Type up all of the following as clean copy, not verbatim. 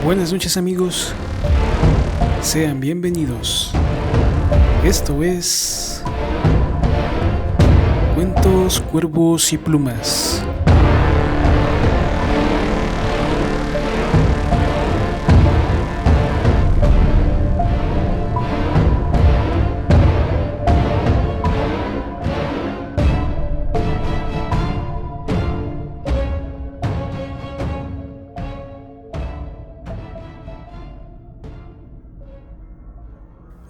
Buenas noches amigos, sean bienvenidos. Esto es Cuentos, Cuervos y Plumas.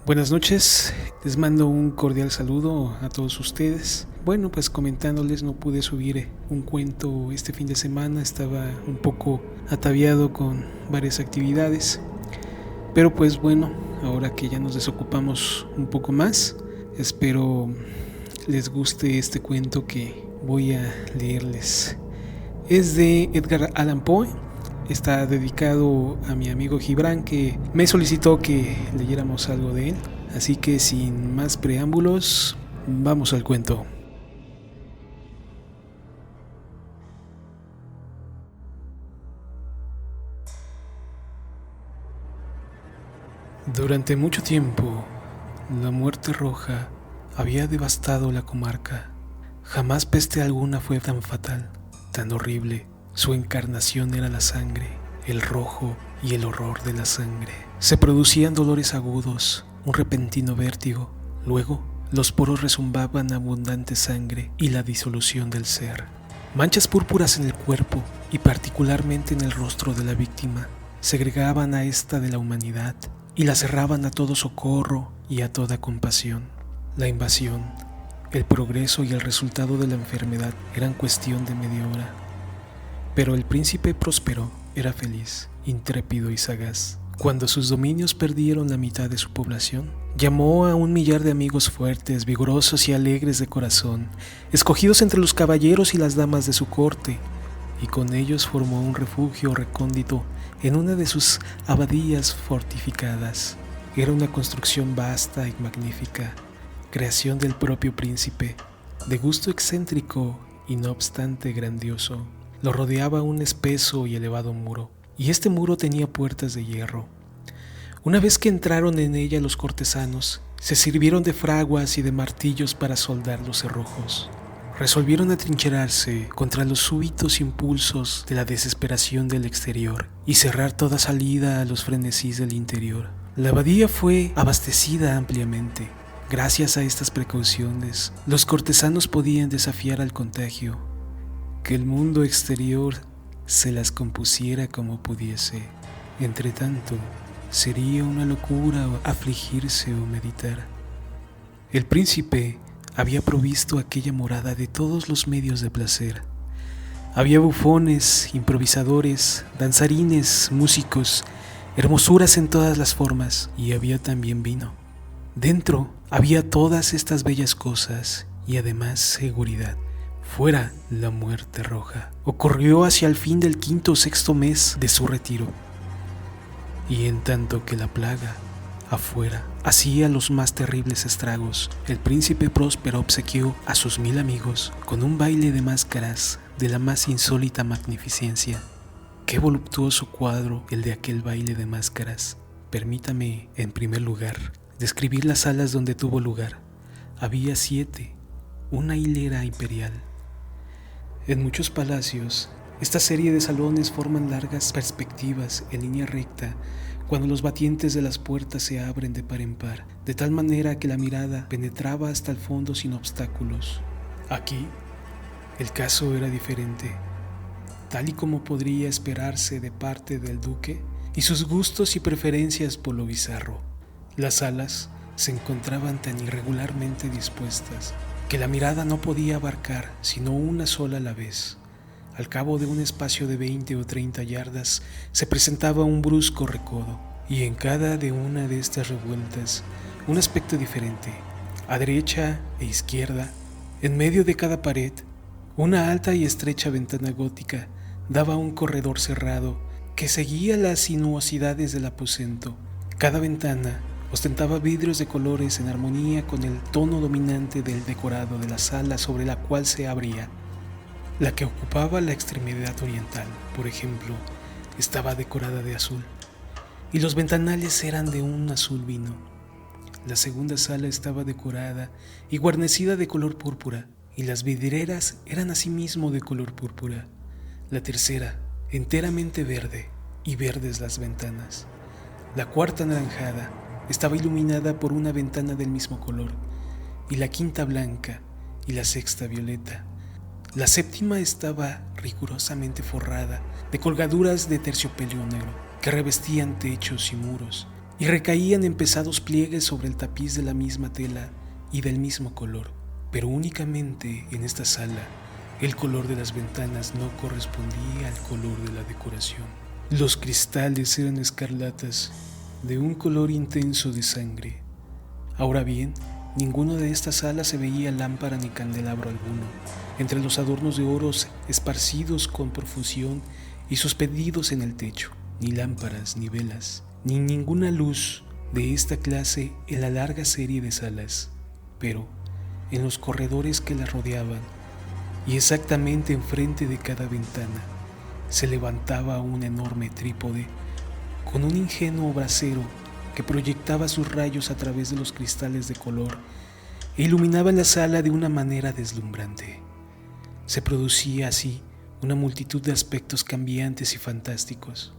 Buenas noches, les mando un cordial saludo a todos ustedes. Bueno, pues comentándoles, no pude subir un cuento este fin de semana, estaba un poco ataviado con varias actividades. Pero pues bueno, ahora que ya nos desocupamos un poco más, espero les guste este cuento que voy a leerles. Es de Edgar Allan Poe. Está dedicado a mi amigo Gibran, que me solicitó que leyéramos algo de él. Así que sin más preámbulos, vamos al cuento. Durante mucho tiempo, la muerte roja había devastado la comarca. Jamás peste alguna fue tan fatal, tan horrible. Su encarnación era la sangre, el rojo y el horror de la sangre. Se producían dolores agudos, un repentino vértigo. Luego, los poros resumbaban abundante sangre y la disolución del ser. Manchas púrpuras en el cuerpo y particularmente en el rostro de la víctima segregaban a esta de la humanidad y la cerraban a todo socorro y a toda compasión. La invasión, el progreso y el resultado de la enfermedad eran cuestión de media hora. Pero el príncipe próspero era feliz, intrépido y sagaz. Cuando sus dominios perdieron la mitad de su población, llamó a 1,000,000 de amigos fuertes, vigorosos y alegres de corazón, escogidos entre los caballeros y las damas de su corte, y con ellos formó un refugio recóndito en una de sus abadías fortificadas. Era una construcción vasta y magnífica, creación del propio príncipe, de gusto excéntrico y no obstante grandioso. Lo rodeaba un espeso y elevado muro, y este muro tenía puertas de hierro. Una vez que entraron en ella los cortesanos, se sirvieron de fraguas y de martillos para soldar los cerrojos. Resolvieron atrincherarse contra los súbitos impulsos de la desesperación del exterior y cerrar toda salida a los frenesís del interior. La abadía fue abastecida ampliamente. Gracias a estas precauciones, los cortesanos podían desafiar al contagio. Que el mundo exterior se las compusiera como pudiese. Entre tanto, sería una locura afligirse o meditar. El príncipe había provisto aquella morada de todos los medios de placer. Había bufones, improvisadores, danzarines, músicos, hermosuras en todas las formas, y había también vino. Dentro había todas estas bellas cosas y además seguridad. Fuera la muerte roja. Ocurrió hacia el fin del 5º o 6º mes de su retiro. Y en tanto que la plaga, afuera, hacía los más terribles estragos, el príncipe próspero obsequió a sus 1,000 amigos con un baile de máscaras de la más insólita magnificencia. Qué voluptuoso cuadro el de aquel baile de máscaras. Permítame, en primer lugar, describir las salas donde tuvo lugar. Había 7, una hilera imperial. En muchos palacios, esta serie de salones forman largas perspectivas en línea recta cuando los batientes de las puertas se abren de par en par, de tal manera que la mirada penetraba hasta el fondo sin obstáculos. Aquí, el caso era diferente, tal y como podría esperarse de parte del duque y sus gustos y preferencias por lo bizarro. Las salas se encontraban tan irregularmente dispuestas que la mirada no podía abarcar sino una sola a la vez. Al cabo de un espacio de 20 o 30 yardas se presentaba un brusco recodo, y en cada de una de estas revueltas un aspecto diferente. A derecha e izquierda, en medio de cada pared, una alta y estrecha ventana gótica daba a un corredor cerrado que seguía las sinuosidades del aposento. Cada ventana ostentaba vidrios de colores en armonía con el tono dominante del decorado de la sala sobre la cual se abría. La que ocupaba la extremidad oriental, por ejemplo, estaba decorada de azul, y los ventanales eran de un azul vino. La segunda sala estaba decorada y guarnecida de color púrpura, y las vidrieras eran asimismo de color púrpura. La tercera, enteramente verde, y verdes las ventanas. La cuarta, anaranjada, estaba iluminada por una ventana del mismo color, y la quinta blanca, y la sexta violeta. La séptima estaba rigurosamente forrada de colgaduras de terciopelo negro que revestían techos y muros y recaían en pesados pliegues sobre el tapiz de la misma tela y del mismo color. Pero únicamente en esta sala el color de las ventanas no correspondía al color de la decoración. Los cristales eran escarlatas, de un color intenso de sangre. Ahora bien, ninguno de estas salas se veía lámpara ni candelabro alguno, entre los adornos de oro esparcidos con profusión y suspendidos en el techo, ni lámparas ni velas, ni ninguna luz de esta clase en la larga serie de salas. Pero en los corredores que la rodeaban, y exactamente enfrente de cada ventana, se levantaba un enorme trípode con un ingenuo brasero que proyectaba sus rayos a través de los cristales de color e iluminaba la sala de una manera deslumbrante. Se producía así una multitud de aspectos cambiantes y fantásticos.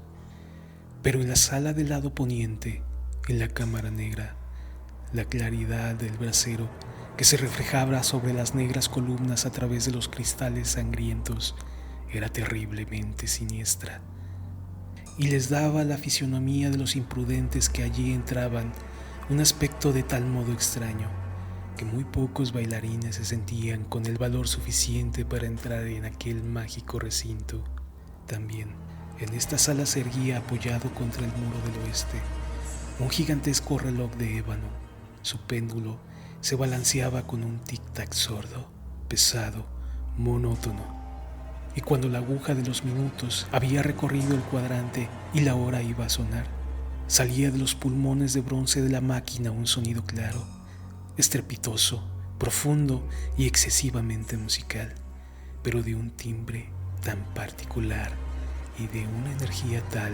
Pero en la sala del lado poniente, en la cámara negra, la claridad del brasero que se reflejaba sobre las negras columnas a través de los cristales sangrientos era terriblemente siniestra, y les daba a la fisonomía de los imprudentes que allí entraban un aspecto de tal modo extraño que muy pocos bailarines se sentían con el valor suficiente para entrar en aquel mágico recinto. También en esta sala se erguía, apoyado contra el muro del oeste, un gigantesco reloj de ébano. Su péndulo se balanceaba con un tic-tac sordo, pesado, monótono. Y cuando la aguja de los minutos había recorrido el cuadrante y la hora iba a sonar, salía de los pulmones de bronce de la máquina un sonido claro, estrepitoso, profundo y excesivamente musical, pero de un timbre tan particular y de una energía tal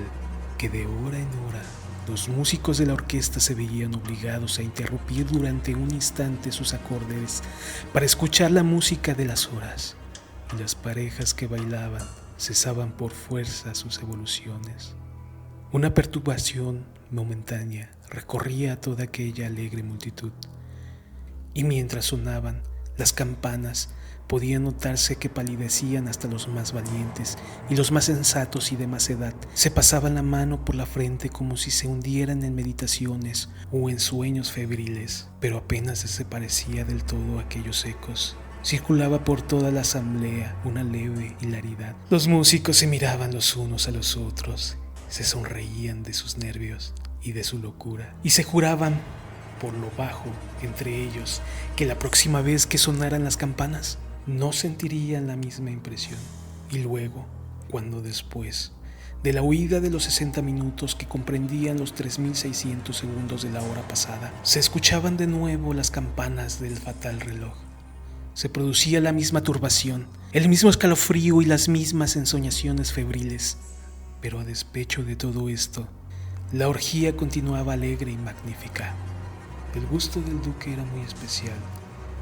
que de hora en hora los músicos de la orquesta se veían obligados a interrumpir durante un instante sus acordes para escuchar la música de las horas. Y las parejas que bailaban cesaban por fuerza sus evoluciones. Una perturbación momentánea recorría a toda aquella alegre multitud, y mientras sonaban las campanas podía notarse que palidecían hasta los más valientes, y los más sensatos y de más edad se pasaban la mano por la frente como si se hundieran en meditaciones o en sueños febriles, pero apenas se parecía del todo a aquellos ecos. Circulaba por toda la asamblea una leve hilaridad. Los músicos se miraban los unos a los otros, se sonreían de sus nervios y de su locura, y se juraban por lo bajo entre ellos que la próxima vez que sonaran las campanas no sentirían la misma impresión. Y luego, cuando después de la huida de los 60 minutos que comprendían los 3600 segundos de la hora pasada, se escuchaban de nuevo las campanas del fatal reloj, se producía la misma turbación, el mismo escalofrío y las mismas ensoñaciones febriles. Pero a despecho de todo esto, la orgía continuaba alegre y magnífica. El gusto del duque era muy especial.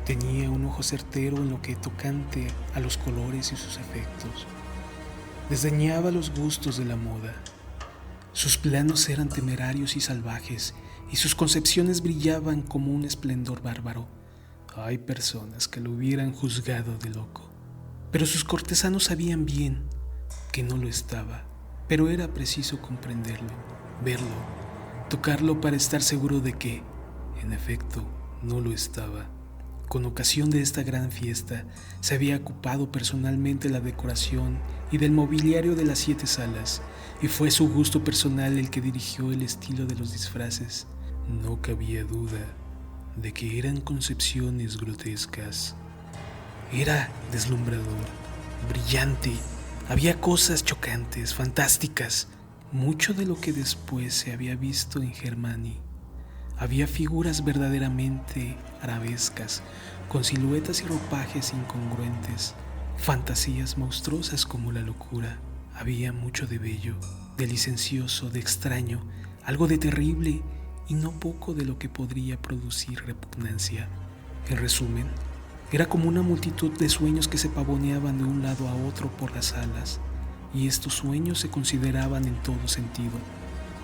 Tenía un ojo certero en lo que tocante a los colores y sus efectos. Desdeñaba los gustos de la moda. Sus planos eran temerarios y salvajes, y sus concepciones brillaban como un esplendor bárbaro. Hay personas que lo hubieran juzgado de loco, pero sus cortesanos sabían bien que no lo estaba. Pero era preciso comprenderlo, verlo, tocarlo para estar seguro de que, en efecto, no lo estaba. Con ocasión de esta gran fiesta, se había ocupado personalmente la decoración y del mobiliario de las 7 salas, y fue su gusto personal el que dirigió el estilo de los disfraces. No cabía duda de que eran concepciones grotescas. Era deslumbrador, brillante, había cosas chocantes, fantásticas, mucho de lo que después se había visto en Germani. Había figuras verdaderamente arabescas, con siluetas y ropajes incongruentes, fantasías monstruosas como la locura. Había mucho de bello, de licencioso, de extraño, algo de terrible y no poco de lo que podría producir repugnancia. En resumen, era como una multitud de sueños que se pavoneaban de un lado a otro por las salas, y estos sueños se consideraban en todo sentido.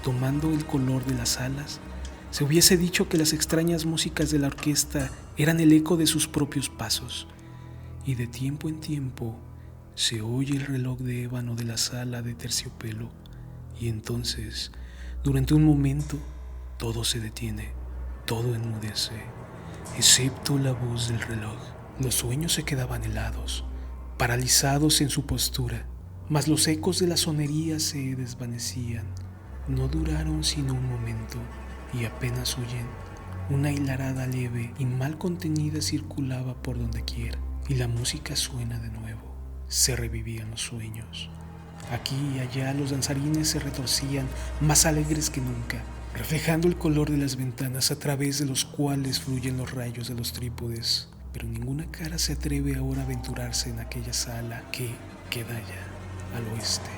Tomando el color de las salas, se hubiese dicho que las extrañas músicas de la orquesta eran el eco de sus propios pasos, y de tiempo en tiempo se oye el reloj de ébano de la sala de terciopelo, y entonces, durante un momento, todo se detiene, todo enmudece, excepto la voz del reloj. Los sueños se quedaban helados, paralizados en su postura, mas los ecos de la sonería se desvanecían. No duraron sino un momento, y apenas huyen, una hilarada leve y mal contenida circulaba por donde quiera, y la música suena de nuevo. Se revivían los sueños. Aquí y allá los danzarines se retorcían, más alegres que nunca, reflejando el color de las ventanas a través de los cuales fluyen los rayos de los trípodes. Pero ninguna cara se atreve ahora a aventurarse en aquella sala que queda allá, al oeste,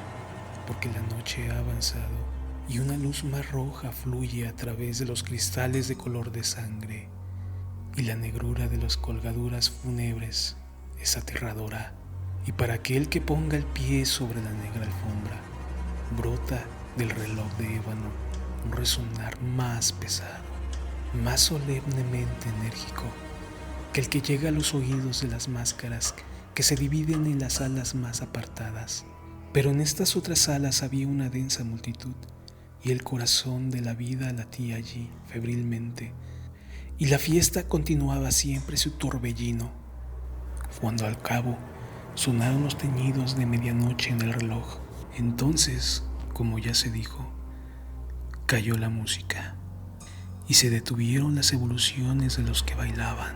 porque la noche ha avanzado y una luz más roja fluye a través de los cristales de color de sangre, y la negrura de las colgaduras fúnebres es aterradora. Y para aquel que ponga el pie sobre la negra alfombra, brota del reloj de ébano un resonar más pesado, más solemnemente enérgico que el que llega a los oídos de las máscaras que se dividen en las salas más apartadas. Pero en estas otras salas había una densa multitud, y el corazón de la vida latía allí febrilmente, y la fiesta continuaba siempre su torbellino, cuando al cabo sonaron los teñidos de medianoche en el reloj. Entonces, como ya se dijo, cayó la música y se detuvieron las evoluciones de los que bailaban.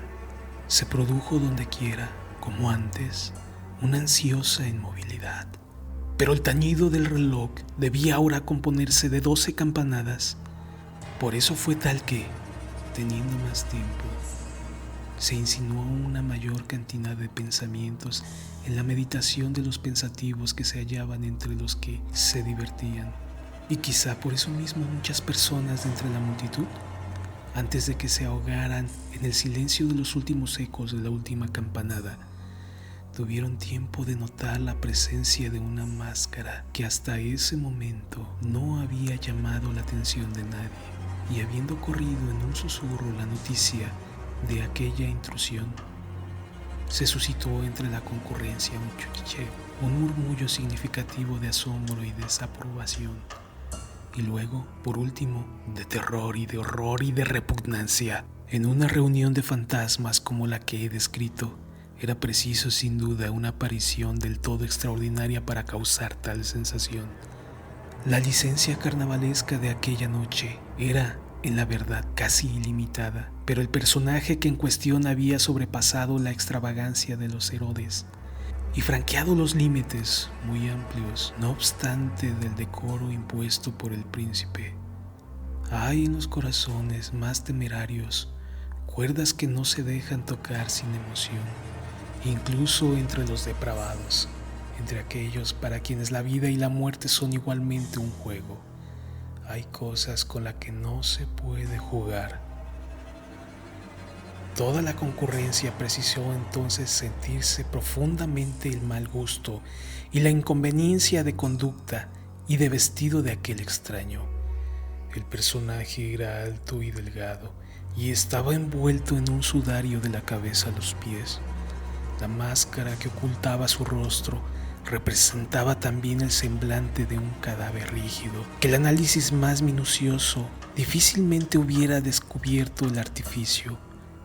Se produjo donde quiera, como antes, una ansiosa inmovilidad. Pero el tañido del reloj debía ahora componerse de 12 campanadas. Por eso fue tal que, teniendo más tiempo, se insinuó una mayor cantidad de pensamientos en la meditación de los pensativos que se hallaban entre los que se divertían. Y quizá por eso mismo muchas personas de entre la multitud, antes de que se ahogaran en el silencio de los últimos ecos de la última campanada, tuvieron tiempo de notar la presencia de una máscara que hasta ese momento no había llamado la atención de nadie, y habiendo corrido en un susurro la noticia de aquella intrusión, se suscitó entre la concurrencia un chuchicheo, un murmullo significativo de asombro y desaprobación, y luego, por último, de terror y de horror y de repugnancia. En una reunión de fantasmas como la que he descrito, era preciso sin duda una aparición del todo extraordinaria para causar tal sensación. La licencia carnavalesca de aquella noche era, en la verdad, casi ilimitada, pero el personaje que en cuestión había sobrepasado la extravagancia de los Herodes y franqueado los límites muy amplios, no obstante del decoro impuesto por el príncipe. Hay en los corazones más temerarios cuerdas que no se dejan tocar sin emoción, incluso entre los depravados, entre aquellos para quienes la vida y la muerte son igualmente un juego. Hay cosas con las que no se puede jugar. Toda la concurrencia precisó entonces sentirse profundamente el mal gusto y la inconveniencia de conducta y de vestido de aquel extraño. El personaje era alto y delgado y estaba envuelto en un sudario de la cabeza a los pies. La máscara que ocultaba su rostro representaba también el semblante de un cadáver rígido, que el análisis más minucioso difícilmente hubiera descubierto el artificio.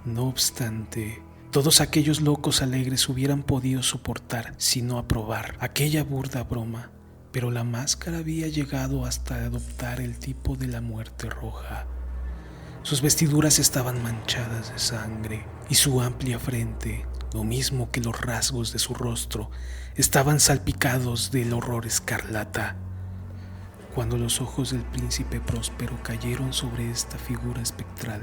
No obstante, todos aquellos locos alegres hubieran podido soportar, si no aprobar, aquella burda broma, pero la máscara había llegado hasta adoptar el tipo de la muerte roja. Sus vestiduras estaban manchadas de sangre y su amplia frente, lo mismo que los rasgos de su rostro, estaban salpicados del horror escarlata. Cuando los ojos del príncipe Próspero cayeron sobre esta figura espectral,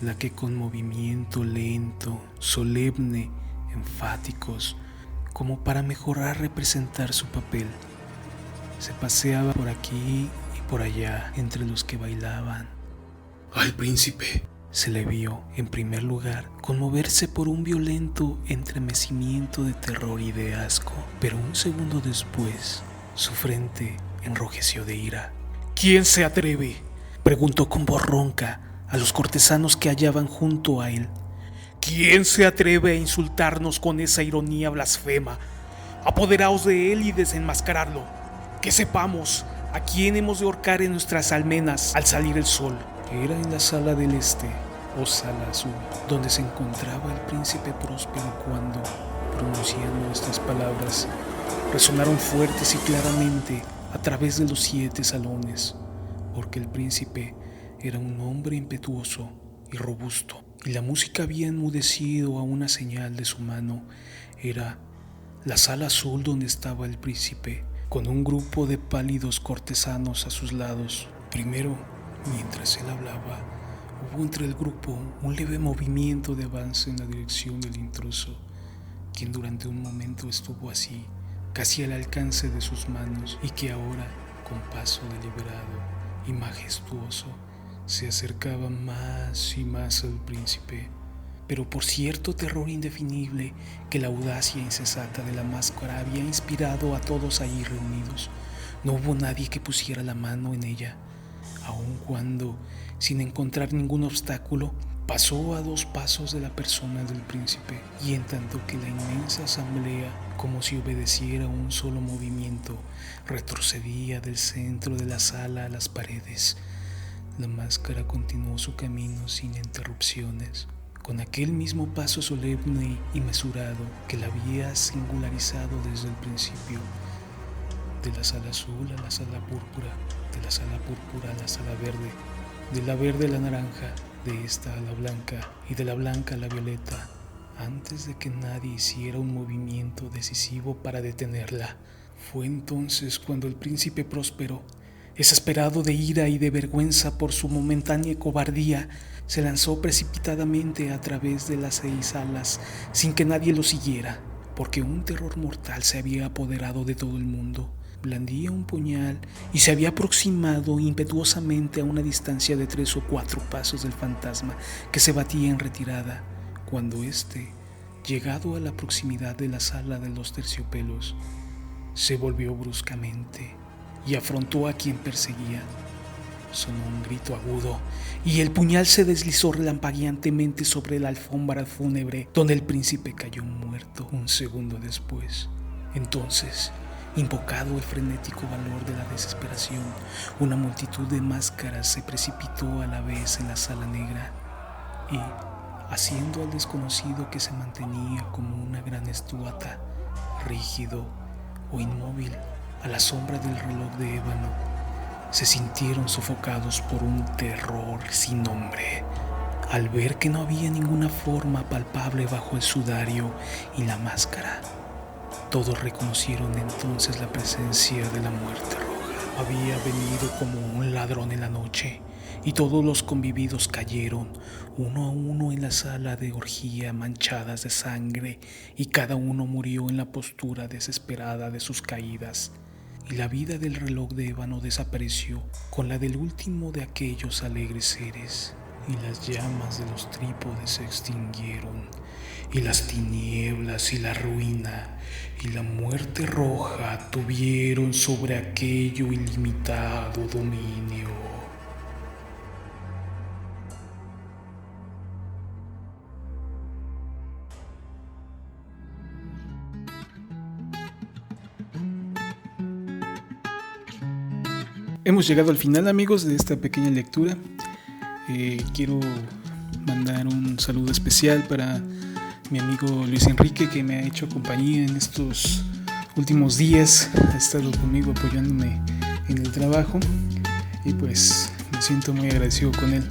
la que con movimiento lento, solemne, enfáticos, como para mejorar representar su papel, se paseaba por aquí y Por allá, entre los que bailaban, al príncipe se le vio, en primer lugar, conmoverse por un violento estremecimiento de terror y de asco, pero un segundo después, su frente enrojeció de ira. ¿Quién se atreve?, preguntó con voz ronca a los cortesanos que hallaban junto a él. ¿Quién se atreve a insultarnos con esa ironía blasfema? Apoderaos de él y desenmascaradlo, que sepamos a quién hemos de ahorcar en nuestras almenas al salir el sol. Era en la sala del este, o sala azul, donde se encontraba el príncipe Próspero cuando, pronunciando estas palabras, resonaron fuertes y claramente a través de los 7 salones, porque el príncipe era un hombre impetuoso y robusto, y la música había enmudecido a una señal de su mano. Era la sala azul donde estaba el príncipe, con un grupo de pálidos cortesanos a sus lados. Primero, mientras él hablaba, hubo entre el grupo un leve movimiento de avance en la dirección del intruso, quien durante un momento estuvo así, casi al alcance de sus manos, y que ahora, con paso deliberado y majestuoso, se acercaba más y más al príncipe. Pero por cierto terror indefinible que la audacia insensata de la máscara había inspirado a todos allí reunidos, no hubo nadie que pusiera la mano en ella, aun cuando, sin encontrar ningún obstáculo, pasó a 2 pasos de la persona del príncipe, y en tanto que la inmensa asamblea, como si obedeciera a un solo movimiento, retrocedía del centro de la sala a las paredes, la máscara continuó su camino sin interrupciones, con aquel mismo paso solemne y mesurado que la había singularizado desde el principio. De la sala azul a la sala púrpura, de la sala púrpura a la sala verde, de la verde a la naranja, de esta a la blanca y de la blanca a la violeta, antes de que nadie hiciera un movimiento decisivo para detenerla. Fue entonces cuando el príncipe Próspero, exasperado de ira y de vergüenza por su momentánea cobardía, se lanzó precipitadamente a través de las 6 salas sin que nadie lo siguiera, porque un terror mortal se había apoderado de todo el mundo. Blandía un puñal y se había aproximado impetuosamente a una distancia de 3 o 4 pasos del fantasma, que se batía en retirada, cuando éste, llegado a la proximidad de la sala de los terciopelos, se volvió bruscamente y afrontó a quien perseguía. Sonó un grito agudo y el puñal se deslizó relampagueantemente sobre la alfombra fúnebre, donde el príncipe cayó muerto un segundo después. Entonces, invocado el frenético valor de la desesperación, una multitud de máscaras se precipitó a la vez en la sala negra y, haciendo al desconocido que se mantenía como una gran estatua, rígido o inmóvil a la sombra del reloj de ébano, se sintieron sofocados por un terror sin nombre, al ver que no había ninguna forma palpable bajo el sudario y la máscara. Todos reconocieron entonces la presencia de la muerte roja. Había venido como un ladrón en la noche, y todos los convividos cayeron, uno a uno, en la sala de orgía manchadas de sangre, y cada uno murió en la postura desesperada de sus caídas. Y la vida del reloj de ébano desapareció con la del último de aquellos alegres seres, y las llamas de los trípodes se extinguieron, y las tinieblas y la ruina y la muerte roja tuvieron sobre aquello ilimitado dominio. Hemos llegado al final, amigos, de esta pequeña lectura. Quiero mandar un saludo especial para mi amigo Luis Enrique, que me ha hecho compañía en estos últimos días. Ha estado conmigo apoyándome en el trabajo y pues me siento muy agradecido con él.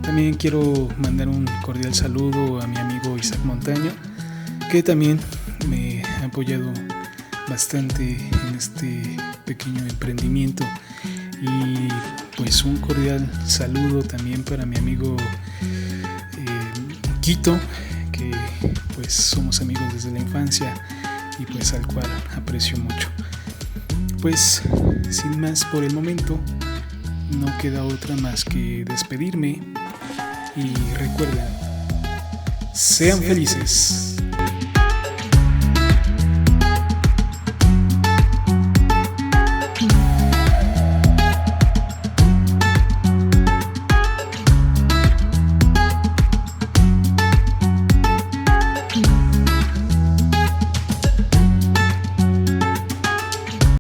También quiero mandar un cordial saludo a mi amigo Isaac Montaño, que también me ha apoyado bastante en este pequeño emprendimiento. Y pues un cordial saludo también para mi amigo Quito, que pues somos amigos desde la infancia y pues al cual aprecio mucho. Pues sin más por el momento, no queda otra más que despedirme y recuerden, sean felices.